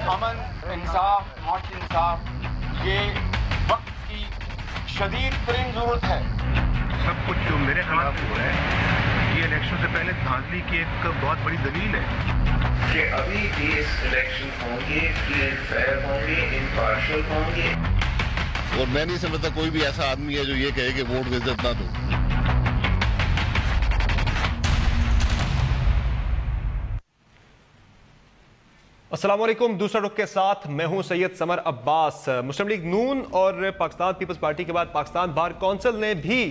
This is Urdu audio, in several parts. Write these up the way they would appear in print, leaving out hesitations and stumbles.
امن، انصاف، معاشی انصاف یہ وقت کی شدید ترین ضرورت ہے۔ سب کچھ جو میرے خلاف ہو رہا ہے یہ الیکشن سے پہلے دھاندلی کی ایک بہت بڑی دلیل ہے کہ ابھی بھی الیکشن ہوں گے، فری اینڈ فیئر ہوں گے، امپارشل ہوں گے، اور میں نہیں سمجھتا کوئی بھی ایسا آدمی ہے جو یہ کہے کہ ووٹ کو عزت نہ دو۔ السلام علیکم، دوسرا رخ کے ساتھ میں ہوں سید سمر عباس۔ مسلم لیگ نون اور پاکستان پیپلز پارٹی کے بعد پاکستان بار کونسل نے بھی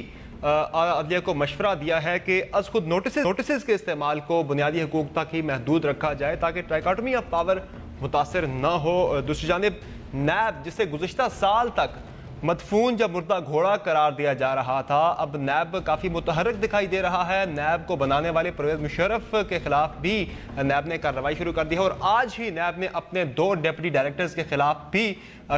عدلیہ کو مشورہ دیا ہے کہ از خود نوٹسز کے استعمال کو بنیادی حقوق تک ہی محدود رکھا جائے تاکہ ٹرائکاٹمی آف پاور متاثر نہ ہو۔ دوسری جانب نیب جسے گزشتہ سال تک مدفون جب مردہ گھوڑا قرار دیا جا رہا تھا، اب نیب کافی متحرک دکھائی دے رہا ہے۔ نیب کو بنانے والے پرویز مشرف کے خلاف بھی نیب نے کارروائی شروع کر دی ہے اور آج ہی نیب نے اپنے 2 ڈیپٹی ڈائریکٹرز کے خلاف بھی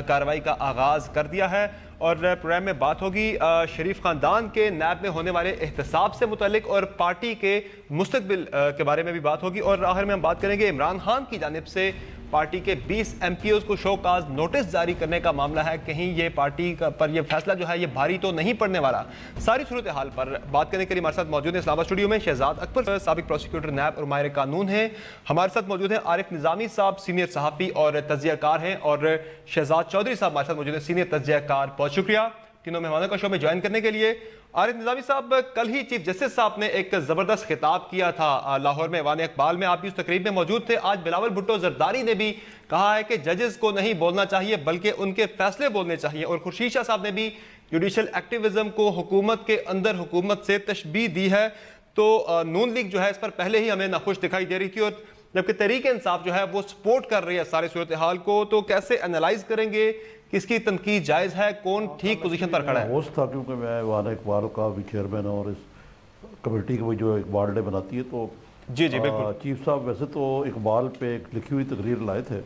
کارروائی کا آغاز کر دیا ہے۔ اور پروگرام میں بات ہوگی شریف خاندان کے نیب میں ہونے والے احتساب سے متعلق اور پارٹی کے مستقبل کے بارے میں بھی بات ہوگی، اور آخر میں ہم بات کریں گے عمران خان کی جانب سے پارٹی کے 20 ایم پی اوز کو شو کاز نوٹس جاری کرنے کا معاملہ ہے، کہیں یہ پارٹی پر یہ فیصلہ جو ہے یہ بھاری تو نہیں پڑنے والا۔ ساری صورتحال پر بات کرنے کے لیے ہمارے ساتھ موجود ہیں اسلام آباد اسٹوڈیو میں شہزاد اکبر، سابق پروسیکیوٹر نیب اور ماہر قانون ہیں۔ ہمارے ساتھ موجود ہیں عارف نظامی صاحب، سینئر صحافی اور تجزیہ کار ہیں، اور شہزاد چودھری صاحب ہمارے ساتھ موجود ہیں، سینئر تجزیہ کار۔ بہت شکریہ تینوں مہمانوں کا شو میں جوائن کرنے کے لیے۔ عارف نظامی صاحب، کل ہی چیف جسٹس صاحب نے ایک زبردست خطاب کیا تھا لاہور میں ایوان اقبال میں، آپ بھی اس تقریب میں موجود تھے۔ آج بلاول بھٹو زرداری نے بھی کہا ہے کہ ججز کو نہیں بولنا چاہیے بلکہ ان کے فیصلے بولنے چاہیے، اور خورشید شاہ صاحب نے بھی جوڈیشل ایکٹیویزم کو حکومت کے اندر حکومت سے تشبیہ دی ہے۔ تو نون لیگ جو ہے اس پر پہلے ہی ہمیں ناخوش دکھائی دے رہی تھی، اور جبکہ تحریک انصاف جو ہے وہ سپورٹ کر رہی ہے سارے صورتحال کو، تو کیسے انالائز کریں گے، کس کی تنقید جائز ہے، کون ٹھیک پوزیشن پر کھڑا ہے؟ ہوسٹ تھا کیونکہ میں ایوان اقبال کا بھی چیئرمین ہوں، اور اس کمیٹی کو جو اقبال ڈے بناتی ہے، تو جی بالکل چیف صاحب ویسے تو اقبال پہ ایک لکھی ہوئی تقریر لائے تھے،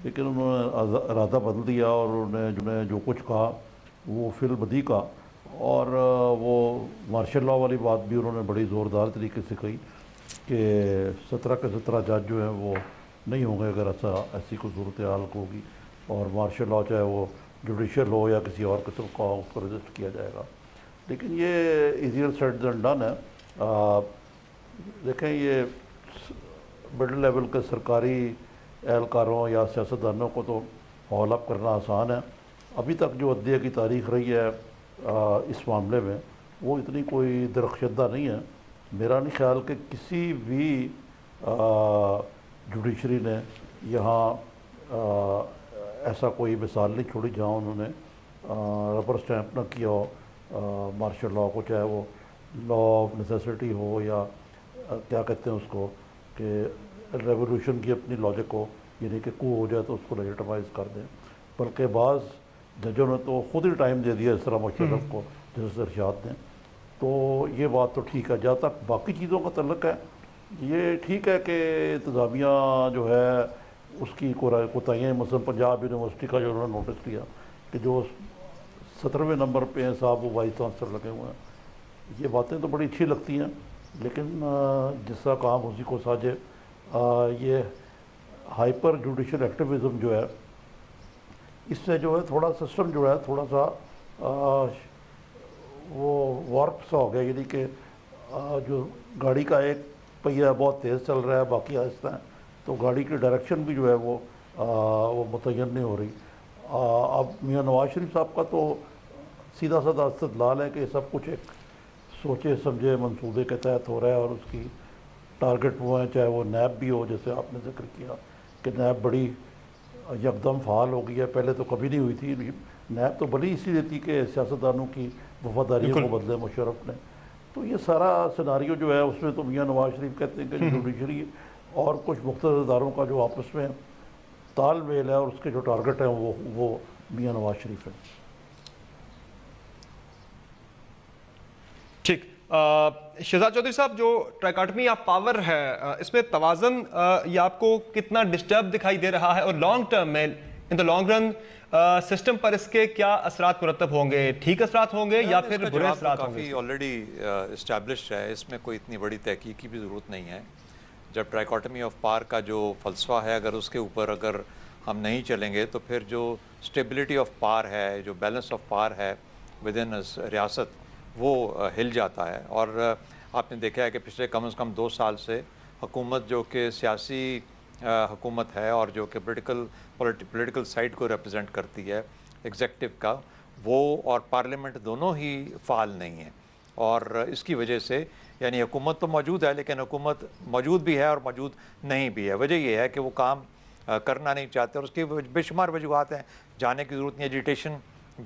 لیکن انہوں نے ارادہ بدل دیا اور انہوں نے جو کچھ کہا وہ فی البدیہہ کا، اور وہ مارشل لاء والی بات بھی انہوں نے بڑی زوردار طریقے سے کہی کہ 17 کے 17 جج جو ہیں وہ نہیں ہوں گے اگر ایسی کوئی صورتحال ہوگی، اور مارشل لاء چاہے وہ جوڈیشل ہو یا کسی اور قسم کا اس کو رجسٹ کیا جائے گا۔ لیکن یہ ایزیئر سیڈ دین ڈن ہے۔ دیکھیں، یہ مڈل لیول کے سرکاری اہلکاروں یا سیاستدانوں کو تو ہال اپ کرنا آسان ہے۔ ابھی تک جو عدلیہ کی تاریخ رہی ہے اس معاملے میں وہ اتنی کوئی درخشدہ نہیں ہے۔ میرا نہیں خیال کہ کسی بھی جوڈیشری نے یہاں ایسا کوئی مثال نہیں چھوڑی جہاں انہوں نے ربر سٹیمپ نہ کیا ہو مارشل لاء کو، چاہے وہ لا آف نیسیسٹی ہو یا کیا کہتے ہیں اس کو کہ ریولوشن کی اپنی لاجک ہو، یعنی کہ کو ہو جائے تو اس کو لیجیٹمائز کر دیں۔ بلکہ بعض ججوں نے تو خود ہی ٹائم دے دیا اس طرح مشرف کو جسٹس ارشاد نے۔ تو یہ بات تو ٹھیک ہے۔ جہاں تک باقی چیزوں کا تعلق ہے، یہ ٹھیک ہے کہ انتظامیہ جو ہے اس کی کوتاہیاں، مثلا پنجاب یونیورسٹی کا جو انہوں نے نوٹس لیا کہ جو 17ویں نمبر پہ ہیں صاحب وہ وائس چانسلر لگے ہوئے ہیں، یہ باتیں تو بڑی اچھی لگتی ہیں، لیکن جس کا کام اسی کو ساجے۔ یہ ہائپر جوڈیشل ایکٹیویزم جو ہے، اس سے جو ہے تھوڑا سسٹم جو ہے تھوڑا سا وہ وارپ سا ہو گیا، یعنی کہ جو گاڑی کا ایک پہیہ بہت تیز چل رہا ہے، باقی آہستہ ہیں، تو گاڑی کی ڈائریکشن بھی جو ہے وہ متعین نہیں ہو رہی۔ اب میاں نواز شریف صاحب کا تو سیدھا سادہ استدلال ہے کہ سب کچھ ایک سوچے سمجھے منصوبے کے تحت ہو رہا ہے، اور اس کی ٹارگٹ وہ ہیں، چاہے وہ نیب بھی ہو، جیسے آپ نے ذکر کیا کہ نیب بڑی یکدم فعال ہو گئی ہے، پہلے تو کبھی نہیں ہوئی تھی۔ نیب تو بلی اسی لیے تھی کہ سیاستدانوں کی وفاداریوں کو بدلے مشرف نے۔ تو یہ سارا سیناریو جو ہے اس میں تو میاں نواز شریف کہتے ہیں کہ جوڈیشری اور کچھ مختصر اداروں کا جو آپس میں تال میل ہے اور اس کے جو ٹارگٹ ہیں وہ میاں نواز شریف ہیں۔ ٹھیک، شہزاد چودھری صاحب، جو ٹرائکاٹمی آف پاور ہے اس میں توازن یہ آپ کو کتنا ڈسٹرب دکھائی دے رہا ہے، اور لانگ ٹرم میں ان دا لانگ رن سسٹم پر اس کے کیا اثرات مرتب ہوں گے؟ ٹھیک اثرات ہوں گے یا پھر برے اثرات ہوں گے؟ کافی آلریڈی اسٹیبلشڈ ہے، اس میں کوئی اتنی بڑی تحقیق کی بھی ضرورت نہیں ہے۔ جب ٹرائکاٹمی آف پاور کا جو فلسفہ ہے، اگر اس کے اوپر ہم نہیں چلیں گے تو پھر جو اسٹیبلٹی آف پاور ہے, جو بیلنس آف پاور ہے ود ان ریاست, وہ ہل جاتا ہے. اور آپ نے دیکھا ہے کہ پچھلے کم از کم 2 سال سے حکومت جو کہ سیاسی حکومت ہے اور جو کہ پولیٹیکل سائڈ کو ریپرزینٹ کرتی ہے ایگزیکٹو کا, وہ اور پارلیمنٹ دونوں ہی فعال نہیں ہیں. اور اس کی وجہ سے یعنی حکومت تو موجود ہے لیکن حکومت موجود بھی ہے اور موجود نہیں بھی ہے. وجہ یہ ہے کہ وہ کام کرنا نہیں چاہتے اور اس کی بے شمار وجوہات ہیں. جانے کی ضرورت نہیں. ایجیٹیشن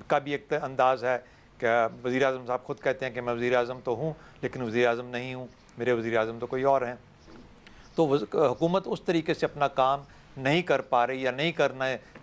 کا بھی ایک انداز ہے کہ وزیر اعظم صاحب خود کہتے ہیں کہ میں وزیر اعظم تو ہوں لیکن وزیر اعظم نہیں ہوں, میرے وزیر اعظم تو کوئی اور ہیں. تو حکومت اس طریقے سے اپنا کام نہیں کر پا رہی یا نہیں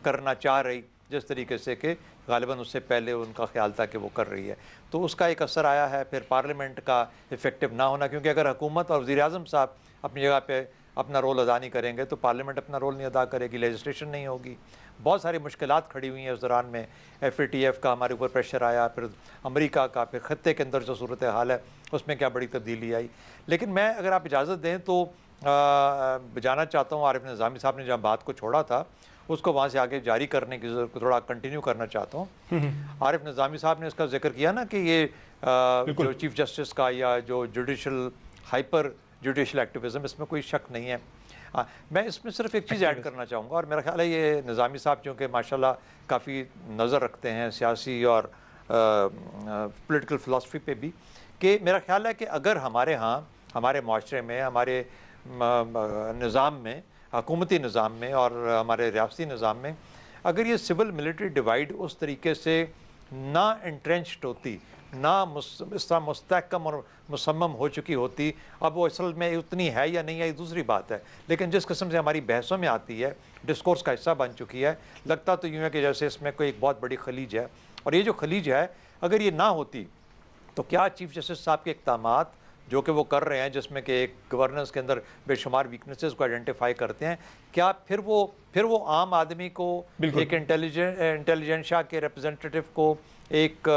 کرنا چاہ رہی جس طریقے سے کہ غالباً اس سے پہلے ان کا خیال تھا کہ وہ کر رہی ہے. تو اس کا ایک اثر آیا ہے. پھر پارلیمنٹ کا افیکٹو نہ ہونا, کیونکہ اگر حکومت اور وزیر اعظم صاحب اپنی جگہ پہ اپنا رول ادا نہیں کریں گے تو پارلیمنٹ اپنا رول نہیں ادا کرے گی, لیجسلیشن نہیں ہوگی. بہت ساری مشکلات کھڑی ہوئی ہیں اس دوران میں. FATF کا ہمارے اوپر پریشر آیا, پھر امریکہ کا, پھر خطے کے اندر جو صورت حال ہے اس میں کیا بڑی تبدیلی آئی. لیکن میں اگر آپ اجازت دیں تو جانا چاہتا ہوں, عارف نظامی صاحب نے جہاں بات کو چھوڑا تھا اس کو وہاں سے آگے جاری کرنے کی ضرورت, تھوڑا کنٹینیو کرنا چاہتا ہوں. عارف نظامی صاحب نے اس کا ذکر کیا نا کہ یہ جو چیف جسٹس کا یا جو ہائپر جوڈیشل ایکٹیویزم, اس میں کوئی شک نہیں ہے. میں اس میں صرف ایک چیز ایڈ کرنا چاہوں گا, اور میرا خیال ہے یہ نظامی صاحب چونکہ ماشاءاللہ کافی نظر رکھتے ہیں سیاسی اور پولیٹیکل فلسفی پہ بھی, کہ میرا خیال ہے کہ اگر ہمارے ہاں ہمارے معاشرے میں ہمارے نظام میں حکومتی نظام میں اور ہمارے ریاستی نظام میں اگر یہ سول ملٹری ڈیوائڈ اس طریقے سے نہ انٹرینچڈ ہوتی, نہ اس طرح مستحکم اور مصمم ہو چکی ہوتی, اب وہ اصل میں اتنی ہے یا نہیں ہے یہ دوسری بات ہے, لیکن جس قسم سے ہماری بحثوں میں آتی ہے, ڈسکورس کا حصہ بن چکی ہے, لگتا تو یوں ہے کہ جیسے اس میں کوئی ایک بہت بڑی خلیج ہے. اور یہ جو خلیج ہے اگر یہ نہ ہوتی تو کیا چیف جسٹس صاحب کے اقدامات جو کہ وہ کر رہے ہیں, جس میں کہ ایک گورننس کے اندر بے شمار ویکنیسز کو آئیڈینٹیفائی کرتے ہیں, کیا پھر وہ عام آدمی کو, ایک انٹیلیجنشیا کے ریپرزنٹیٹیو کو, ایک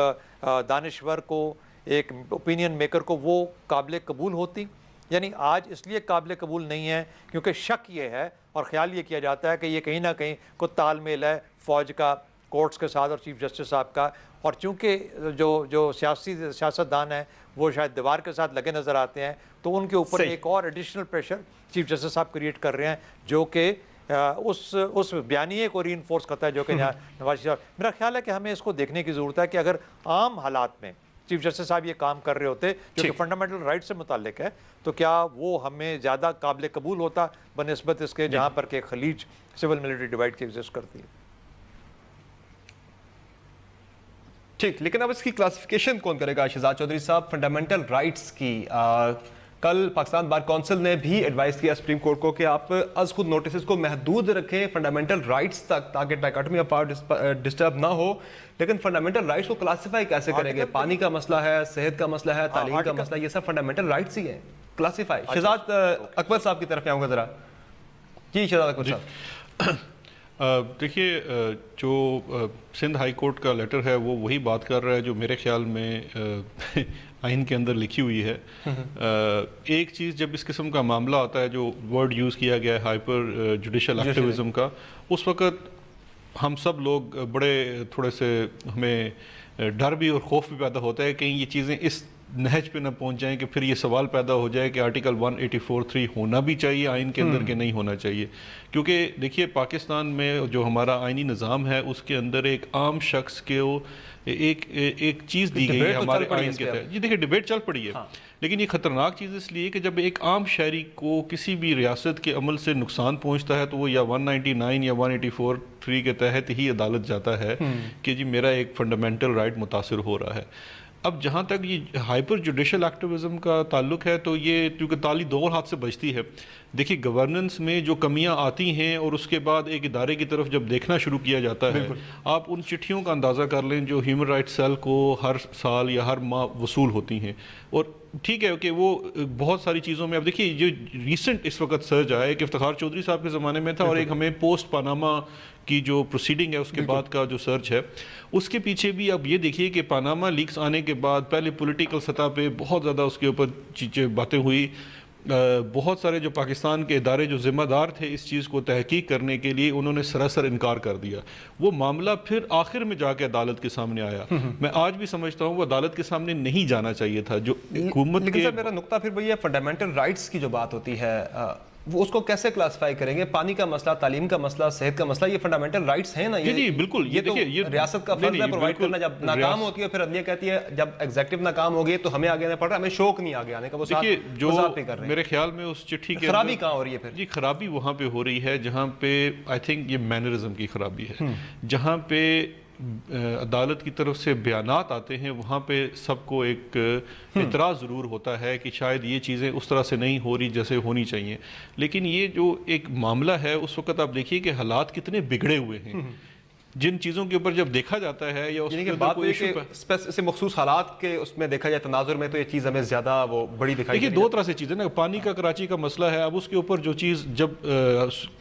دانشور کو, ایک اوپینین میکر کو وہ قابل قبول ہوتی؟ یعنی آج اس لیے قابل قبول نہیں ہے کیونکہ شک یہ ہے اور خیال یہ کیا جاتا ہے کہ یہ کہیں نہ کہیں کوئی تال میل ہے فوج کا کورٹس کے ساتھ اور چیف جسٹس صاحب کا, اور چونکہ جو سیاستدان ہیں وہ شاید دیوار کے ساتھ لگے نظر آتے ہیں تو ان کے اوپر ایک اور ایڈیشنل پریشر چیف جسٹس صاحب کریٹ کر رہے ہیں جو کہ اس بیانیے کو ری انفورس کرتا ہے جو کہ نواز شریف. میرا خیال ہے کہ ہمیں اس کو دیکھنے کی ضرورت ہے کہ اگر عام حالات میں چیف جسٹس صاحب یہ کام کر رہے ہوتے جو کہ فنڈامنٹل رائٹ سے متعلق ہے تو کیا وہ ہمیں زیادہ قابل قبول ہوتا بنسبت اس کے جہاں پر کہ خلیج سول ملٹری ڈیوائڈ کی ایگزسٹ کرتی ہے. ٹھیک, لیکن اب اس کی کلاسیفیکیشن کون کرے گا شہزاد چودھری صاحب فنڈامنٹل رائٹس کی؟ کل پاکستان بار کونسل نے بھی ایڈوائز کیا سپریم کورٹ کو کہ آپ از خود نوٹسز کو محدود رکھیں فنڈامنٹل رائٹس تک تاکہ ڈائکاٹمی آف پاور ڈسٹرب نہ ہو. لیکن فنڈامنٹل رائٹس کو کلاسیفائی کیسے کریں گے؟ پانی کا مسئلہ ہے, صحت کا مسئلہ ہے, تعلیم کا مسئلہ, یہ سب فنڈامنٹل رائٹس ہی ہیں. کلاسیفائی شہزاد اکبر صاحب کی طرف آؤں گا ذرا. جی شہزاد اکبر صاحب. دیکھیے جو سندھ ہائی کورٹ کا لیٹر ہے وہ وہی بات کر رہا ہے جو میرے خیال میں آئین کے اندر لکھی ہوئی ہے. ایک چیز جب اس قسم کا معاملہ آتا ہے جو ورڈ یوز کیا گیا ہے ہائپر جوڈیشل ایکٹیویزم کا, اس وقت ہم سب لوگ بڑے تھوڑے سے ہمیں ڈر بھی اور خوف بھی پیدا ہوتا ہے کہ یہ چیزیں اس نہج پہ نہ پہنچ جائیں کہ پھر یہ سوال پیدا ہو جائے کہ آرٹیکل 184(3) ہونا بھی چاہیے آئین کے اندر کہ نہیں ہونا چاہیے. کیونکہ دیکھیے پاکستان میں جو ہمارا آئینی نظام ہے اس کے اندر ایک عام شخص کے ایک چیز دی گئی ہے ہمارے آئین کے تحت. جی دیکھیے ڈیبیٹ چل پڑی ہے, لیکن یہ خطرناک چیز اس لیے کہ جب ایک عام شہری کو کسی بھی ریاست کے عمل سے نقصان پہنچتا ہے تو وہ یا 199 یا 184(3) کے تحت ہی عدالت جاتا ہے کہ جی میرا ایک فنڈامنٹل رائٹ متاثر ہو رہا ہے. اب جہاں تک یہ ہائپر جوڈیشل ایکٹیویزم کا تعلق ہے تو یہ کیونکہ تالی دو ہاتھ سے بجتی ہے. دیکھیے گورننس میں جو کمیاں آتی ہیں اور اس کے بعد ایک ادارے کی طرف جب دیکھنا شروع کیا جاتا ہے, آپ ان چٹھیوں کا اندازہ کر لیں جو ہیومن رائٹس سیل کو ہر سال یا ہر ماہ وصول ہوتی ہیں. اور ٹھیک ہے کہ وہ بہت ساری چیزوں میں اب دیکھیے جو ریسنٹ اس وقت سرج آیا ہے کہ افتخار چودھری صاحب کے زمانے میں تھا, اور ایک ہمیں پوسٹ پاناما کی جو پروسیڈنگ ہے اس کے بعد کا جو سرچ ہے اس کے پیچھے بھی اب یہ دیکھیے کہ پاناما لیکس آنے کے بعد پہلے پولیٹیکل سطح پہ بہت زیادہ اس کے اوپر چیزیں باتیں ہوئی, بہت سارے جو پاکستان کے ادارے جو ذمہ دار تھے اس چیز کو تحقیق کرنے کے لیے، انہوں نے سراسر انکار کر دیا. وہ معاملہ پھر آخر میں جا کے عدالت کے سامنے آیا. میں آج بھی سمجھتا ہوں وہ عدالت کے سامنے نہیں جانا چاہیے تھا. جو حکومت لیکن کے سر میرا نقطہ پھر وہی ہے، فنڈامنٹل رائٹس کی جو بات ہوتی ہے وہ اس کو کیسے کلاسیفائی کریں گے؟ پانی کا مسئلہ، تعلیم کا مسئلہ، صحت کا مسئلہ، یہ فنڈامنٹل رائٹس ہیں نا. جی بالکل. یہ تو ریاست کا فرض ہے پرووائڈ کرنا. جب ناکام ہوتی ہے پھر عدلیہ کہتی ہے جب ایگزیکٹو ناکام ہوگی تو ہمیں آگے آنا پڑ رہا ہے، ہمیں شوق نہیں آگے آنے کا. وہ دیکھیے جو پہ کر رہے ہیں. میرے خیال میں اس چٹھی کے خرابی کہاں ہو رہی ہے پھر؟ جی خرابی وہاں پہ ہو رہی ہے جہاں پہ آئی تھنک یہ مینرزم کی خرابی ہے. جہاں پہ عدالت کی طرف سے بیانات آتے ہیں وہاں پہ سب کو ایک اعتراض ضرور ہوتا ہے کہ شاید یہ چیزیں اس طرح سے نہیں ہو رہی جیسے ہونی چاہیے. لیکن یہ جو ایک معاملہ ہے اس وقت آپ دیکھیے کہ حالات کتنے بگڑے ہوئے ہیں. جن چیزوں کے اوپر جب دیکھا جاتا ہے یا اس کے بات سے مخصوص حالات کے اس میں دیکھا جائے تناظر میں تو یہ چیز ہمیں زیادہ وہ بڑی دکھائی. دیکھیے دو طرح سے چیزیں نا، پانی کا کراچی کا مسئلہ ہے. اب اس کے اوپر جو چیز جب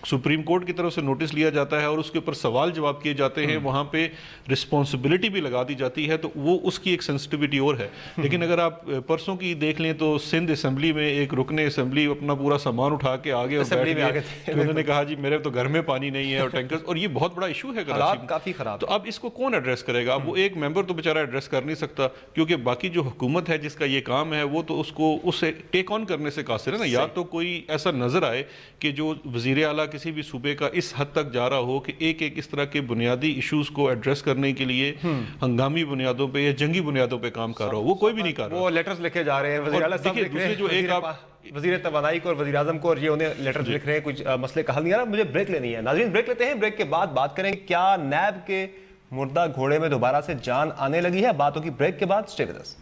سپریم کورٹ کی طرف سے نوٹس لیا جاتا ہے اور اس کے اوپر سوال جواب کیے جاتے ہیں، وہاں پہ رسپانسبلٹی بھی لگا دی جاتی ہے، تو وہ اس کی ایک سینسٹیوٹی اور ہے. لیکن اگر آپ پرسوں کی دیکھ لیں تو سندھ اسمبلی میں ایک رکن اسمبلی اپنا پورا سامان اٹھا کے آگے اور بیٹھ گئے کہ انہوں نے کہا جی میرے تو گھر میں پانی نہیں ہے اور ٹینکرز، اور یہ بہت بڑا ایشو ہے کراچی میں. کافی خراب. تو اب اس کو کون ایڈریس کرے گا؟ اب وہ ایک ممبر تو بیچارہ ایڈریس کر نہیں سکتا، کیونکہ باقی جو حکومت ہے جس کا یہ کام ہے وہ تو اس کو اسے ٹیک آن کرنے سے قاصر ہے نا. یا تو کوئی ایسا نظر آئے کہ جو وزیر اعلیٰ کسی بھی صوبے کا اس حد تک جا رہا ہو کہ ایک ایک اس طرح کے بنیادی ایشوز کو ایڈریس کرنے کے لیے ہنگامی بنیادوں پہ یا جنگی بنیادوں پہ کام کر رہا ہو. وہ کوئی بھی نہیں کر رہا. وہ لیٹرز لکھے جا رہے ہیں وزیر اعلیٰ صاحب لکھ رہے ہیں، جو ایک آپ وزیر توانائی کو اور وزیر اعظم کو، اور یہ انہیں لیٹرز لکھ رہے ہیں، کچھ مسئلے کا حل نہیں آ رہا. مجھے بریک لینی ہے. ناظرین بریک لیتے ہیں، بریک کے بعد بات کریں کیا نیب کے مردہ گھوڑے میں دوبارہ سے جان آنے لگی ہے. بات ہوگی بریک کے بعد. Stay with us.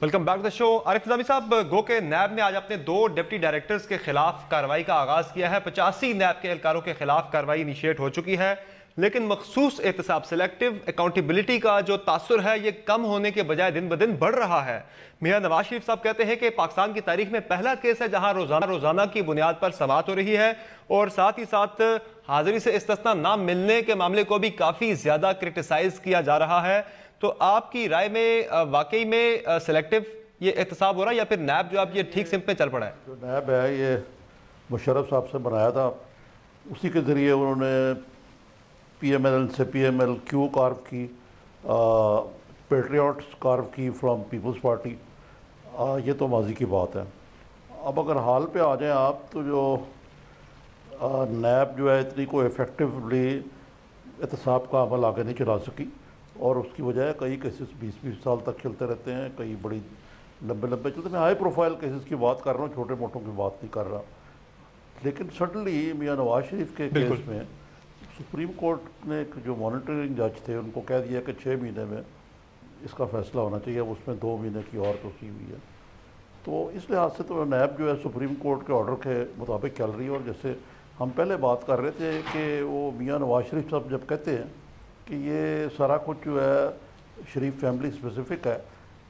Welcome back to the show. Arif Nizami صاحب، گو کہ نیب نے آج اپنے 2 ڈپٹی ڈائریکٹرز کے خلاف کارروائی کا آغاز کیا ہے. 85 نیب کے اہلکاروں کے خلاف کارروائی انیشیٹ ہو چکی ہے، لیکن مخصوص احتساب سلیکٹو اکاؤنٹیبلٹی کا جو تاثر ہے یہ کم ہونے کے بجائے دن بدن بڑھ رہا ہے. میاں نواز شریف صاحب کہتے ہیں کہ پاکستان کی تاریخ میں پہلا کیس ہے جہاں روزانہ کی بنیاد پر سماعت ہو رہی ہے، اور ساتھ ہی ساتھ حاضری سے استثناء نہ ملنے کے معاملے کو بھی کافی زیادہ کرٹیسائز کیا جا رہا ہے. تو آپ کی رائے میں واقعی میں سلیکٹو یہ احتساب ہو رہا ہے یا پھر نیب جو آپ یہ ٹھیک سمت میں چل پڑا ہے؟ جو نیب ہے یہ مشرف صاحب سے بنایا تھا، اسی کے ذریعے انہوں نے پی ایم ایل سے پی ایم ایل کیو کارو کی، پیٹریوٹس کارو کی فرام پیپلز پارٹی. یہ تو ماضی کی بات ہے. اب اگر حال پہ آ جائیں آپ تو جو نیب جو ہے اتنی کوئی افیکٹولی احتساب کا عمل آگے نہیں چلا سکی، اور اس کی وجہ ہے کئی کیسز 20 سال تک چلتے رہتے ہیں، کئی بڑی لمبے چلتے ہیں. میں ہائی پروفائل کیسز کی بات کر رہا ہوں، چھوٹے موٹوں کی بات نہیں کر رہا. لیکن سڈنلی میاں نواز شریف کے کیس میں سپریم کورٹ نے جو مانیٹرنگ جج تھے ان کو کہہ دیا کہ 6 مہینے میں اس کا فیصلہ ہونا چاہیے. اس میں 2 مہینے کی اور توسیع ہوئی ہے. تو اس لحاظ سے تو نیب جو ہے سپریم کورٹ کے آرڈر کے مطابق چل رہی ہے. اور جیسے ہم پہلے بات کر رہے تھے کہ وہ میاں نواز شریف صاحب جب کہتے ہیں کہ یہ سارا کچھ جو ہے شریف فیملی اسپیسیفک ہے،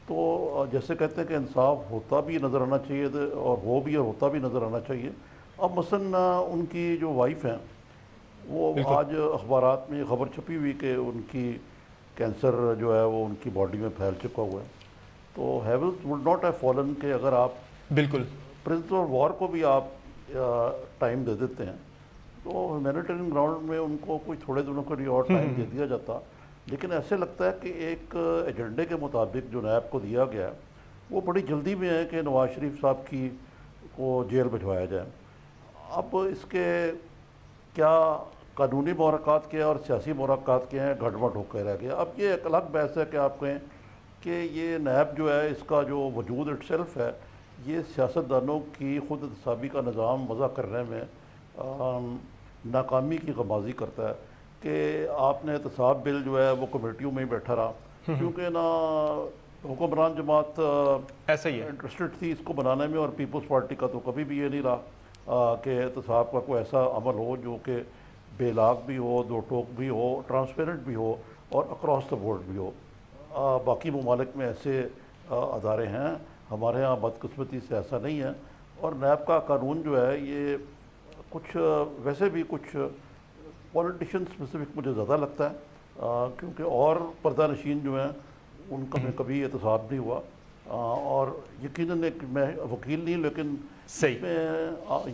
تو جیسے کہتے ہیں کہ انصاف ہوتا بھی نظر آنا چاہیے اور ہو بھی اور ہوتا بھی نظر آنا چاہیے. اب مثلا ان کی جو وائف ہیں وہ آج اخبارات میں خبر چھپی ہوئی کہ ان کی کینسر جو ہے وہ ان کی باڈی میں پھیل چکا ہوا ہے. تو Havells would not have fallen کہ اگر آپ بالکل پرنسپل آف وار کو بھی آپ ٹائم دے دیتے ہیں تو ہیومینیٹیرین گراؤنڈ میں ان کو کوئی تھوڑے دنوں کے لیے اور ٹائم دے دیا جاتا. لیکن ایسے لگتا ہے کہ ایک ایجنڈے کے مطابق جو نیب کو دیا گیا ہے وہ بڑی جلدی میں ہے کہ نواز شریف صاحب کی کو جیل بھجوایا جائے. اب اس کے کیا قانونی محرکات کے اور سیاسی محرکات کے ہیں، گھٹ بٹ ہو کے رہ گیا. اب یہ ایک الگ بحث ہے کہ آپ کہیں کہ یہ نیب جو ہے اس کا جو وجود اٹ سیلف ہے یہ سیاستدانوں کی خود احتسابی کا نظام وضع کرنے میں ناکامی کی غمازی کرتا ہے کہ آپ نے احتساب بل جو ہے وہ کمیٹیوں میں ہی بیٹھا رہا، کیونکہ نہ حکمران جماعت ایسا ہی انٹرسٹڈ تھی اس کو بنانے میں، اور پیپلز پارٹی کا تو کبھی بھی یہ نہیں رہا کہ احتساب کا کوئی ایسا عمل ہو جو کہ بے لاگ بھی ہو، دو ٹوک بھی ہو، ٹرانسپیرنٹ بھی ہو اور اکراس دا بورڈ بھی ہو. باقی ممالک میں ایسے ادارے ہیں، ہمارے ہاں بدقسمتی سے ایسا نہیں ہے. اور نیب کا قانون جو ہے یہ کچھ ویسے بھی کچھ پولیٹیشین اسپیسیفک مجھے زیادہ لگتا ہے، کیونکہ اور پردہ نشین جو ہیں ان کا میں کبھی احتساب نہیں ہوا، اور یقیناً ایک میں وکیل نہیں لیکن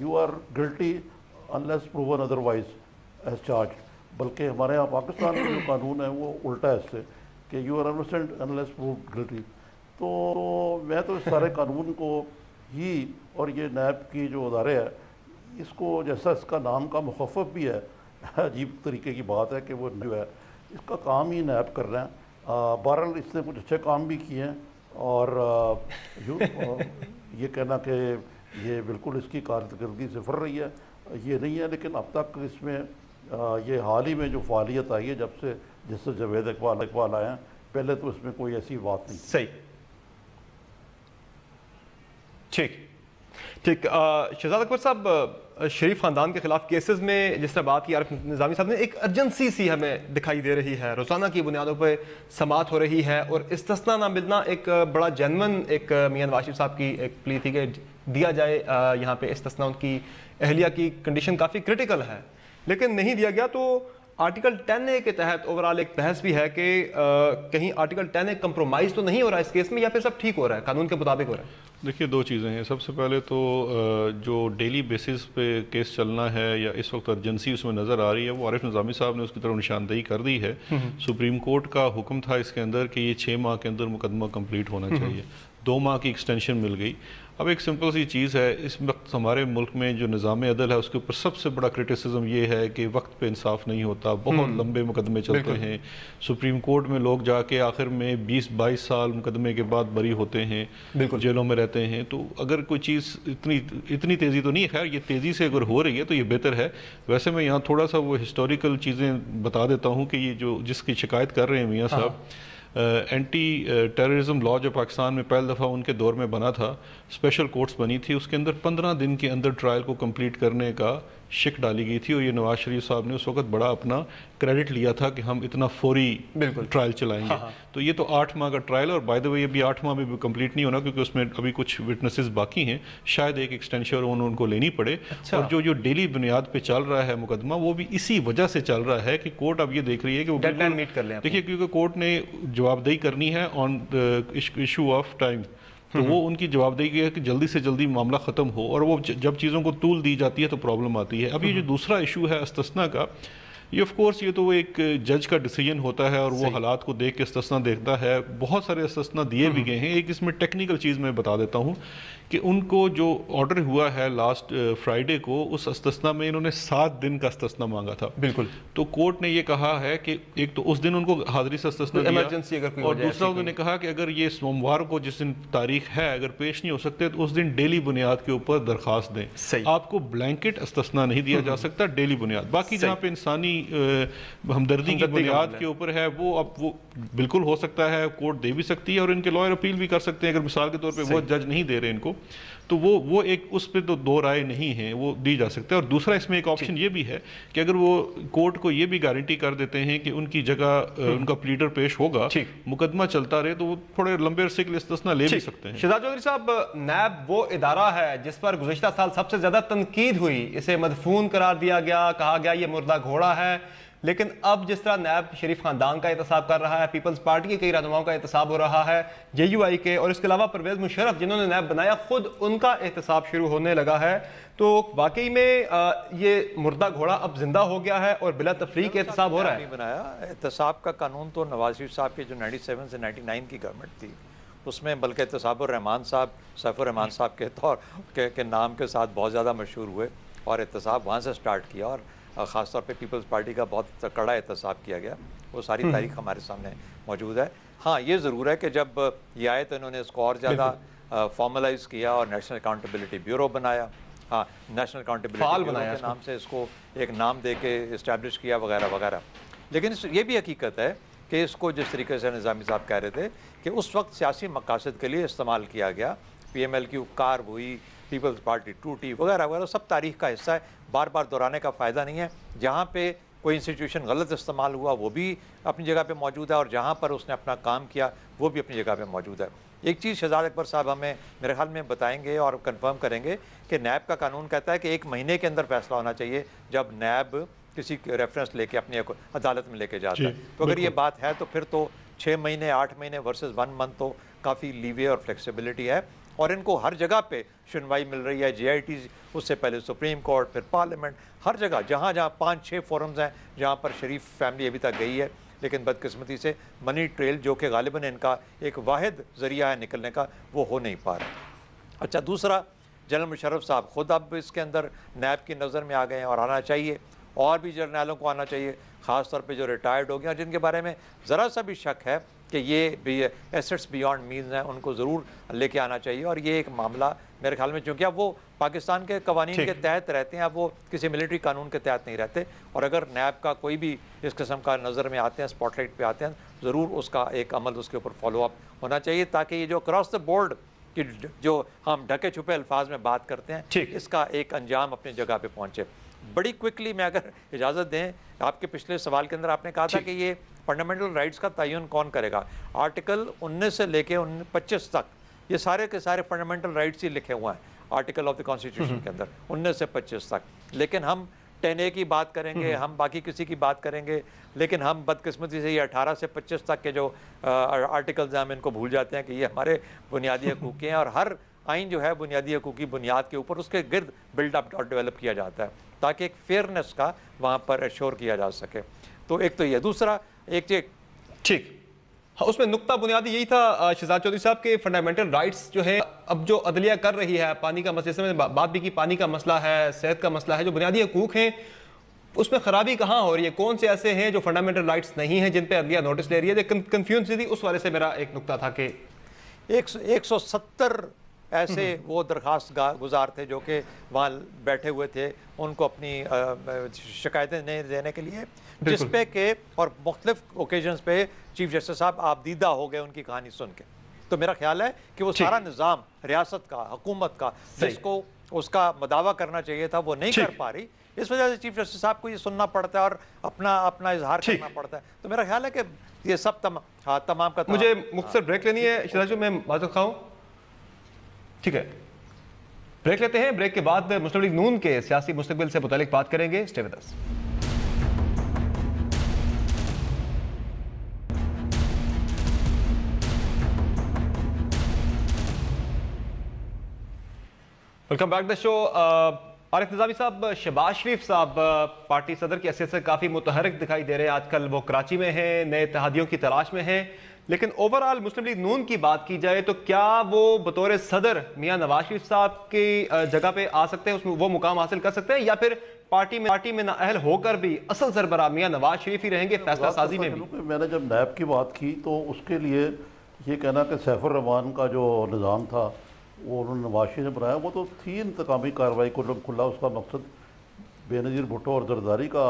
you are guilty unless proven otherwise is charged, بلکہ ہمارے یہاں پاکستان میں جو قانون ہے وہ الٹا ہے اس سے کہ you are innocent unless proved guilty. تو میں تو اس سارے قانون کو ہی، اور یہ نیب کی جو ادارے ہے اس کو، جیسا اس کا نام کا مخفف بھی ہے، عجیب طریقے کی بات ہے کہ وہ جو ہے اس کا کام ہی نیب کر رہے ہیں. بہرحال اس نے کچھ اچھے کام بھی کیے ہیں، اور یہ کہنا کہ یہ بالکل اس کی کارکردگی صفر رہی ہے یہ نہیں ہے، لیکن اب تک اس میں یہ حال ہی میں جو فعالیت آئی ہے جس سے جاوید اقبال آئے ہیں، پہلے تو اس میں کوئی ایسی بات نہیں. صحیح، ٹھیک. شہزاد اکبر صاحب، شریف خاندان کے خلاف کیسز میں جس طرح بات کی عارف نظامی صاحب نے، ایک ارجنسی سی ہمیں دکھائی دے رہی ہے، روزانہ کی بنیادوں پہ سماعت ہو رہی ہے، اور استثناء نہ ملنا ایک بڑا جینون ایک میاں نواز شریف صاحب کی ایک پلی تھی کہ دیا جائے یہاں پہ استثناء. ان کی اہلیہ کی کنڈیشن کافی کرٹیکل ہے لیکن نہیں دیا گیا. تو آرٹیکل 10A کے تحت اوورال ایک بحث بھی ہے کہ کہیں آرٹیکل 10A کمپرومائز تو نہیں ہو رہا ہے اس کیس میں، یا پھر سب ٹھیک ہو رہا ہے، قانون کے مطابق ہو رہا ہے؟ دیکھیے دو چیزیں ہیں. سب سے پہلے تو جو ڈیلی بیسس پہ کیس چلنا ہے یا اس وقت ارجنسی اس میں نظر آ رہی ہے، وہ عارف نظامی صاحب نے اس کی طرف نشاندہی کر دی ہے. سپریم کورٹ کا حکم تھا اس کے اندر کہ یہ 6 ماہ کے اندر مقدمہ کمپلیٹ ہونا چاہیے، 2 ماہ کی ایکسٹینشن مل گئی. اب ایک سمپل سی چیز ہے، اس وقت ہمارے ملک میں جو نظام عدل ہے اس کے اوپر سب سے بڑا کرٹیسزم یہ ہے کہ وقت پہ انصاف نہیں ہوتا، بہت لمبے مقدمے چلتے ہیں. سپریم کورٹ میں لوگ جا کے آخر میں 20-22 سال مقدمے کے بعد بری ہوتے ہیں، جیلوں میں رہتے ہیں. تو اگر کوئی چیز اتنی تیزی تو نہیں ہے، خیر یہ تیزی سے اگر ہو رہی ہے تو یہ بہتر ہے. ویسے میں یہاں تھوڑا سا وہ ہسٹوریکل چیزیں بتا دیتا ہوں کہ یہ جو جس کی شکایت کر رہے ہیں میاں صاحب، اینٹی ٹیررزم لا جو پاکستان میں پہلی دفعہ ان کے دور میں بنا تھا، اسپیشل کورٹس بنی تھی، اس کے اندر 15 دن کے اندر ٹرائل کو کمپلیٹ کرنے کا شک ڈالی گئی تھی. اور یہ نواز شریف صاحب نے اس وقت بڑا اپنا کریڈٹ لیا تھا کہ ہم اتنا فوری ٹرائل چلائیں گے. تو یہ تو 8 ماہ کا ٹرائل، اور بائی دا وے یہ بھی 8 ماہ میں بھی کمپلیٹ نہیں ہونا کیونکہ اس میں ابھی کچھ وٹنسز باقی ہیں، شاید ایک ایکسٹینشن ان کو لینی پڑے. اور جو ڈیلی بنیاد پہ چل رہا ہے مقدمہ، وہ بھی اسی وجہ سے چل رہا ہے کہ کورٹ اب یہ دیکھ رہی ہے کہ وہ ڈیڈ لائن میٹ کر لیں. دیکھیے کیونکہ کورٹ نے جواب دہی کرنی ہے آن ایشو آف ٹائم، تو وہ ان کی جواب دہی ہے کہ جلدی سے جلدی معاملہ ختم ہو، اور وہ جب چیزوں کو طول دی جاتی ہے تو پرابلم آتی ہے. اب یہ جو دوسرا ایشو ہے استثناء کا، یہ آف کورس یہ تو ایک جج کا ڈیسیجن ہوتا ہے اور وہ حالات کو دیکھ کے استثناء دیکھتا ہے. بہت سارے استثناء دیے بھی گئے ہیں. ایک اس میں ٹیکنیکل چیز میں بتا دیتا ہوں کہ ان کو جو آرڈر ہوا ہے لاسٹ فرائیڈے کو، اس استثناء میں انہوں نے 7 دن کا استثناء مانگا تھا. بالکل. تو کورٹ نے یہ کہا ہے کہ ایک تو اس دن ان کو حاضری سے استثناء دیا، اور دوسرا انہوں نے کہا کہ اگر یہ سوموار کو جس دن تاریخ ہے اگر پیش نہیں ہو سکتے تو اس دن ڈیلی بنیاد کے اوپر درخواست دیں. آپ کو بلینکٹ استثناء نہیں دیا جا سکتا، ڈیلی بنیاد. باقی جہاں پہ انسانی ہمدردی کی بنیاد کے اوپر ہے وہ اب وہ بالکل ہو سکتا ہے، کورٹ دے بھی سکتی ہے، اور ان کے لائر اپیل بھی کر سکتے ہیں اگر مثال کے طور پہ وہ جج نہیں دے رہے ان کو، تو وہ ایک اس پہ تو 2 رائے نہیں ہیں، وہ دی جا سکتا ہے. اور دوسرا اس میں ایک آپشن یہ بھی ہے کہ اگر وہ کورٹ کو یہ بھی گارنٹی کر دیتے ہیں کہ ان کی جگہ ان کا پلیڈر پیش ہوگا، مقدمہ چلتا رہے، تو وہ تھوڑے لمبے عرصے کے لیے استثناء لے بھی سکتے ہیں. شہزاد چودھری صاحب، نیب وہ ادارہ ہے جس پر گزشتہ سال سب سے زیادہ تنقید ہوئی، اسے مدفون قرار دیا گیا، کہا گیا یہ مردہ گھوڑا ہے. لیکن اب جس طرح نیب شریف خاندان کا احتساب کر رہا ہے، پیپلز پارٹی کے کئی رہنماؤں کا احتساب ہو رہا ہے، JUI کے، اور اس کے علاوہ پرویز مشرف جنہوں نے نیب بنایا خود ان کا احتساب شروع ہونے لگا ہے، تو واقعی میں یہ مردہ گھوڑا اب زندہ ہو گیا ہے اور بلا تفریق احتساب ہو رہا ہے. بنایا احتساب کا قانون تو نواز شریف صاحب کی جو 97 سے 99 کی گورنمنٹ تھی اس میں، بلکہ احتساب الرحمان صاحب سیف الرحمان صاحب کے طور کے نام کے ساتھ بہت زیادہ مشہور ہوئے، اور احتساب وہاں سے سٹارٹ کیا، اور خاص طور پہ پیپلز پارٹی کا بہت کڑا احتساب کیا گیا. وہ ساری تاریخ ہمارے سامنے موجود ہے. ہاں یہ ضرور ہے کہ جب یہ آئے تو انہوں نے اس کو اور زیادہ فارملائز کیا اور نیشنل اکاؤنٹیبلٹی بیورو بنایا. ہاں نیشنل اکاؤنٹیبلٹی بیورو کے نام سے اس کو ایک نام دے کے اسٹیبلش کیا وغیرہ وغیرہ. لیکن یہ بھی حقیقت ہے کہ اس کو جس طریقے سے نظامی صاحب کہہ رہے تھے کہ اس وقت سیاسی مقاصد کے لیے استعمال کیا گیا. PMLQ کار ہوئی، پیپلز پارٹی ٹوٹی وغیرہ وغیرہ، سب تاریخ کا حصہ ہے، بار بار دہرانے کا فائدہ نہیں ہے. جہاں پہ کوئی انسٹیٹیوشن غلط استعمال ہوا وہ بھی اپنی جگہ پہ موجود ہے، اور جہاں پر اس نے اپنا کام کیا وہ بھی اپنی جگہ پہ موجود ہے. ایک چیز شہزاد اکبر صاحب ہمیں میرے خیال میں بتائیں گے اور کنفرم کریں گے کہ نیب کا قانون کہتا ہے کہ 1 مہینے کے اندر فیصلہ ہونا چاہیے جب نیب کسی ریفرنس لے کے اپنی عدالت میں لے کے جاتا ہے. تو اگر یہ بات ہے تو پھر تو 6 مہینے 8 مہینے ورسز 1 منتھ تو کافی لیوے اور فلیکسیبلٹی ہے, اور ان کو ہر جگہ پہ سنوائی مل رہی ہے. JIT اس سے پہلے سپریم کورٹ, پھر پارلیمنٹ, ہر جگہ جہاں 5-6 فورمز ہیں جہاں پر شریف فیملی ابھی تک گئی ہے. لیکن بدقسمتی سے منی ٹریل جو کہ غالباً ان کا ایک واحد ذریعہ ہے نکلنے کا, وہ ہو نہیں پا رہا. اچھا, دوسرا, جنرل مشرف صاحب خود اب اس کے اندر نیب کی نظر میں آ گئے ہیں, اور آنا چاہیے, اور بھی جرنیلوں کو آنا چاہیے, خاص طور پہ جو ریٹائرڈ ہو گئے اور جن کے بارے میں ذرا سا بھی شک ہے کہ یہ بھی ایسٹس بیانڈ مینز ہیں, ان کو ضرور لے کے آنا چاہیے. اور یہ ایک معاملہ میرے خیال میں, چونکہ اب وہ پاکستان کے قوانین کے تحت رہتے ہیں, اب وہ کسی ملٹری قانون کے تحت نہیں رہتے, اور اگر نیب کا کوئی بھی اس قسم کا نظر میں آتے ہیں, اسپاٹ لائٹ پہ آتے ہیں, ضرور اس کا ایک عمل اس کے اوپر فالو اپ ہونا چاہیے, تاکہ یہ جو اکراس دا بورڈ کہ جو ہم ڈھکے چھپے الفاظ میں بات کرتے ہیں, اس کا ایک انجام اپنی جگہ پہ پہنچے. بڑی کوئکلی میں اگر اجازت دیں, آپ کے پچھلے سوال کے اندر آپ نے کہا تھا کہ یہ فنڈامنٹل رائٹس کا تعین کون کرے گا. آرٹیکل 19 سے لے کے 25 تک یہ سارے کے سارے فنڈامنٹل رائٹس ہی لکھے ہوئے ہیں آرٹیکل آف دی کانسٹیٹیوشن کے اندر 19 سے 25 تک. لیکن ہم 10A کی بات کریں گے, ہم باقی کسی کی بات کریں گے, لیکن ہم بدقسمتی سے یہ 18 سے 25 تک کے جو آرٹیکلز ہیں ہم ان کو بھول جاتے ہیں کہ یہ ہمارے بنیادی حقوق ہیں, اور ہر آئین جو ہے بنیادی حقوقی بنیاد کے اوپر اس کے گرد بلڈ اپ اور ڈیولپ کیا جاتا ہے, تاکہ ایک فیئرنیس کا وہاں پر ایشور کیا جا سکے. تو ایک تو یہ, دوسرا ایک ٹھیک, اس میں نقطہ بنیادی یہی تھا شہزاد چودھری صاحب کے فنڈامنٹل رائٹس جو ہے اب جو عدلیہ کر رہی ہے, پانی کا مسئلہ, میں بات بھی کی, پانی کا مسئلہ ہے, صحت کا مسئلہ ہے, جو بنیادی حقوق ہیں اس میں خرابی کہاں ہو رہی ہے, کون سے ایسے ہیں جو فنڈامنٹل رائٹس نہیں ہیں جن پہ عدلیہ نوٹس لے رہی ہے. کنفیوژن تھی, اس والے سے میرا ایک نقطہ تھا کہ 170 ایسے وہ درخواست گزار تھے جو کہ وہاں بیٹھے ہوئے تھے, ان کو اپنی شکایتیں دینے کے لیے, جس پہ کہ اور مختلف اوکیزنز پہ چیف جسٹس صاحب آپ دیدہ ہو گئے ان کی کہانی سن کے. تو میرا خیال ہے کہ وہ سارا نظام ریاست کا, حکومت کا, جس کو اس کا مداوع کرنا چاہیے تھا, وہ نہیں کر پا رہی. اس وجہ سے چیف جسٹس صاحب کو یہ سننا پڑتا ہے اور اپنا اظہار کرنا پڑتا ہے. تو میرا خیال ہے کہ یہ سب تمام کا مجھے مختصر بریک لینی ہے شہزاد جو میں بات کھاؤں, ٹھیک ہے, بریک لیتے ہیں. بریک کے بعد مسلم لیگ نون کے سیاسی مستقبل سے متعلق بات کریں گے. Stay with us. Welcome back the show. Arif Nizami صاحب, شہباز شریف صاحب پارٹی صدر کی حیثیت سے کافی متحرک دکھائی دے رہے ہیں آج کل. وہ کراچی میں ہیں, نئے اتحادیوں کی تلاش میں ہیں, لیکن اوورآل مسلم لیگ نون کی بات کی جائے تو کیا وہ بطور صدر میاں نواز شریف صاحب کی جگہ پہ آ سکتے ہیں, اس میں وہ مقام حاصل کر سکتے ہیں, یا پھر پارٹی میں نااہل ہو کر بھی اصل سربراہ میاں نواز شریف ہی رہیں گے فیصلہ سازی میں بھی؟ میں نے جب نیب کی بات کی تو اس کے لیے یہ کہنا کہ سیف الرحمان کا جو نظام تھا وہ انہوں نے نواز شریف نے بنایا, وہ تو تھی انتقامی کارروائی کھلا. اس کا مقصد بے نظیر بھٹو اور زرداری کا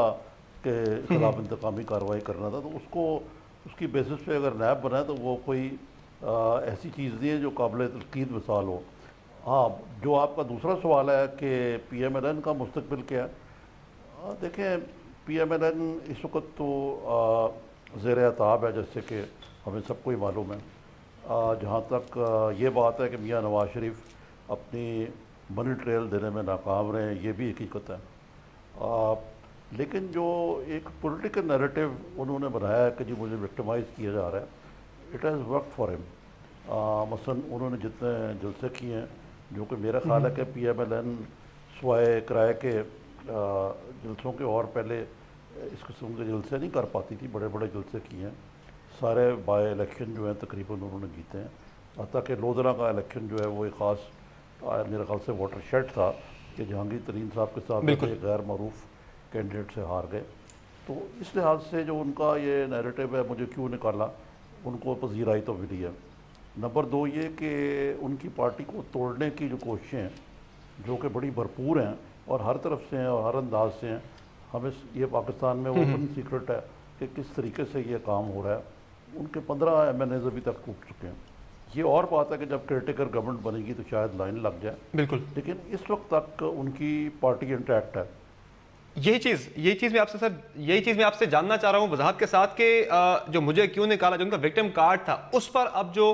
کے خلاف انتقامی کارروائی کرنا تھا. تو اس کی بیسس پہ اگر نیب بنائے تو وہ کوئی ایسی چیز نہیں ہے جو قابل تنقید مثال ہو. ہاں, جو آپ کا دوسرا سوال ہے کہ پی ایم ایل این کا مستقبل کیا ہے, دیکھیں پی ایم ایل این اس وقت تو زیر اعتاب ہے, جیسے کہ ہمیں سب کو ہی معلوم ہے. جہاں تک یہ بات ہے کہ میاں نواز شریف اپنی منی ٹریل دینے میں ناکام رہے ہیں, یہ بھی حقیقت ہے. لیکن جو ایک پولیٹیکل نیریٹو انہوں نے بنایا ہے کہ جی مجھے وکٹمائز کیا جا رہا ہے, اٹ ہیز ورک فار ہم. مثلاً انہوں نے جتنے جلسے کیے ہیں, جو کہ میرا خیال ہے کہ پی ایم ایل این سوائے کرائے کے جلسوں کے اور پہلے اس قسم کے جلسے نہیں کر پاتی تھی. بڑے بڑے جلسے کیے ہیں, سارے بائی الیکشن جو ہیں تقریباً انہوں نے جیتے ہیں. حتیٰ کہ لودھرا کا الیکشن جو ہے وہ ایک خاص میرے خیال سے واٹر شیڈ تھا کہ جہانگیر ترین صاحب کے ساتھ ایک غیر معروف کینڈیڈیٹ سے ہار گئے. تو اس لحاظ سے جو ان کا یہ نیریٹو ہے, مجھے کیوں نکالا, ان کو پذیرائی تو ملی ہے. نمبر 2 یہ کہ ان کی پارٹی کو توڑنے کی جو کوششیں ہیں جو کہ بڑی بھرپور ہیں اور ہر طرف سے ہیں اور ہر انداز سے ہیں, ہمیں یہ پاکستان میں اوپن سیکرٹ ہے کہ کس طریقے سے یہ کام ہو رہا ہے. ان کے 15 ایم این ایز ابھی تک ٹوٹ چکے ہیں. یہ اور بات ہے کہ جب کریٹیکل گورنمنٹ بنے گی تو شاید لائن لگ جائے, بالکل, لیکن اس وقت تک ان کی پارٹی انٹیکٹ ہے. یہی چیز میں آپ سے سر میں آپ سے جاننا چاہ رہا ہوں وضاحت کے ساتھ کہ جو مجھے کیوں نکالا, جو ان کا وکٹم کارڈ تھا اس پر اب جو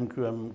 MQM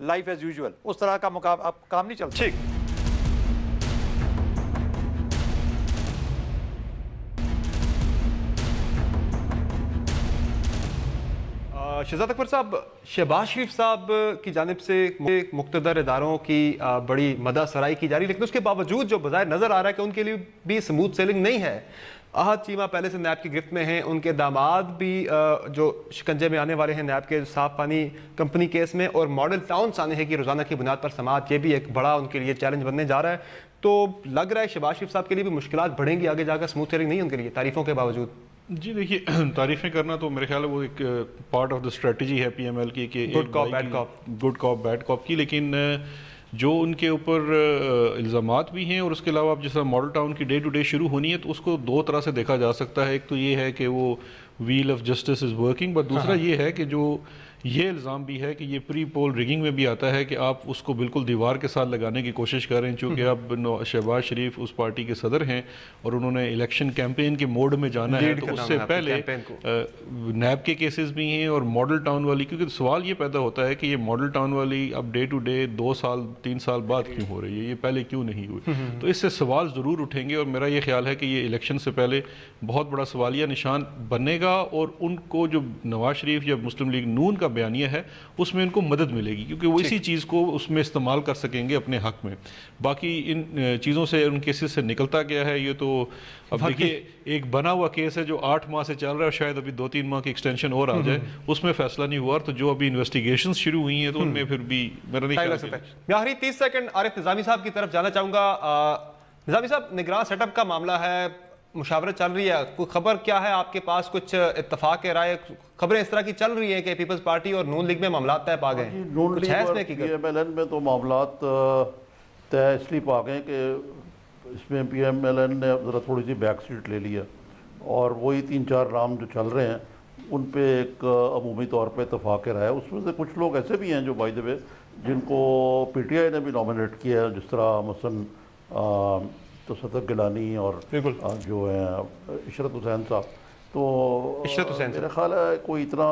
لائف ایز یوزول. اس طرح کا کام نہیں چلتا. ٹھیک. شہزاد اکبر صاحب, شہباز شریف صاحب کی جانب سے مقتدر اداروں کی بڑی مدح سرائی کی جا رہی, لیکن اس کے باوجود جو بظاہر نظر آ رہا ہے کہ ان کے لیے بھی سموتھ سیلنگ نہیں ہے. احد چیمہ پہلے سے نیب کی گرفت میں ہیں, ان کے داماد بھی جو شکنجے میں آنے والے ہیں نیب کے صاف پانی کمپنی کیس میں, اور ماڈل ٹاؤنس آنے ہیں کہ روزانہ کی بنیاد پر سماعت, یہ بھی ایک بڑا ان کے لیے چیلنج بننے جا رہا ہے. تو لگ رہا ہے شہباز شریف صاحب کے لیے بھی مشکلات بڑھیں گی آگے جا کر, سموتھ سیلنگ نہیں ان کے لیے تعریفوں کے باوجود. جی دیکھیے, تعریفیں کرنا تو میرے خیال ہے وہ ایک پارٹ آف دا اسٹریٹجی ہے پی ایم ایل کی, کہ گڈ کاپ بیڈ کاپ, گڈ کاپ بیڈ کاپ کی. لیکن جو ان کے اوپر الزامات بھی ہیں, اور اس کے علاوہ اب جس طرح ماڈل ٹاؤن کی ڈے ٹو ڈے شروع ہونی ہے, تو اس کو دو طرح سے دیکھا جا سکتا ہے. ایک تو یہ ہے کہ وہ wheel of justice is working, but دوسرا یہ ہے کہ جو یہ الزام بھی ہے کہ یہ پری پول ریگنگ میں بھی آتا ہے کہ آپ اس کو بالکل دیوار کے ساتھ لگانے کی کوشش کر رہے ہیں. چونکہ اب شہباز شریف اس پارٹی کے صدر ہیں اور انہوں نے الیکشن کیمپین کے موڈ میں جانا ہے, تو اس سے پہلے نیب کے کیسز بھی ہیں اور ماڈل ٹاؤن والی, کیونکہ سوال یہ پیدا ہوتا ہے کہ یہ ماڈل ٹاؤن والی اب ڈے ٹو ڈے 2 سال 3 سال بعد کیوں ہو رہی ہے, یہ پہلے کیوں نہیں ہوئی. تو اس سے سوال ضرور اٹھیں گے, اور میرا یہ خیال ہے کہ یہ الیکشن سے پہلے بہت بڑا سوالیہ نشان بنے گا, اور ان کو جو نواز شریف یا مسلم لیگ نون کا بیانیہ ہے اس میں ان کو مدد ملے گی, کیونکہ وہ اسی چیز کو اس میں استعمال کر سکیں گے اپنے حق میں. باقی ان چیزوں سے ان کیسز سے نکلتا گیا ہے, یہ تو اب دیکھیے ایک بنا ہوا کیس ہے جو 8 ماہ سے چل رہا ہے, شاید ابھی 2-3 ماہ کی ایکسٹینشن اور آ جائے, اس میں فیصلہ نہیں ہوا. تو جو ابھی انویسٹیگیشنز شروع ہوئی ہیں تو ان میں پھر بھی میرا نہیں خیال ہے. میں آخری 30 سیکنڈ عارف نظامی صاحب کی طرف جانا چاہوں گا. نظامی صاحب, نگراں سیٹ اپ کا معاملہ ہے, مشاورت چل رہی ہے, کوئی خبر کیا ہے آپ کے پاس, کچھ اتفاق رائے, خبریں اس طرح کی چل رہی ہیں کہ پیپلز پارٹی اور نون لیگ میں معاملات طے پا گئے ہیں؟ نون لیگ اور پی ایم ایل این میں تو معاملات طے اس لیے پا گئے کہ اس میں پی ایم ایل این نے ذرا تھوڑی سی بیک سیٹ لے لیا, اور وہی 3-4 نام جو چل رہے ہیں ان پہ ایک عمومی طور پہ اتفاق رائے. اس میں سے کچھ لوگ ایسے بھی ہیں جو بائی دا وے جن کو پی ٹی آئی نے بھی نامنیٹ کیا ہے, جس طرح مثلاً تصدق گیلانی اور جو ہیں عشرت حسین صاحب. تو میرا خیال ہے کوئی اتنا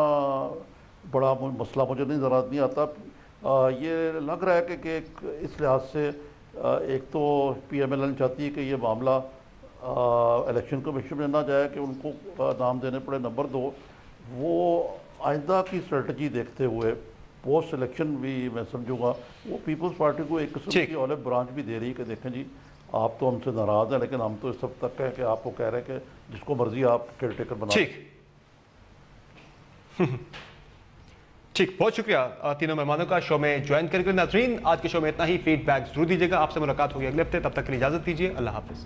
بڑا مسئلہ مجھے نظر نہیں آتا. یہ لگ رہا ہے کہ اس لحاظ سے ایک تو پی ایم ایل این چاہتی ہے کہ یہ معاملہ الیکشن کمیشن میں نہ جائے کہ ان کو نام دینے پڑے. نمبر 2, وہ آئندہ کی اسٹریٹجی دیکھتے ہوئے پوسٹ الیکشن بھی میں سمجھوں گا وہ پیپلز پارٹی کو ایک قسم کی اولو برانچ بھی دے رہی ہے کہ دیکھیں جی آپ تو ہم سے ناراض ہیں, لیکن ہم تو اس وقت تک ہیں کہ آپ کو کہہ رہے ہیں کہ جس کو مرضی آپ کیئر ٹیکر بنا. ٹھیک, بہت شکریہ تینوں مہمانوں کا شو میں جوائن کرنے کے لیے. ناظرین, آج کے شو میں اتنا ہی. فیڈ بیک ضرور دیجیے گا. آپ سے ملاقات ہوگی اگلے ہفتے, تب تک کے لیے اجازت دیجیے. اللہ حافظ.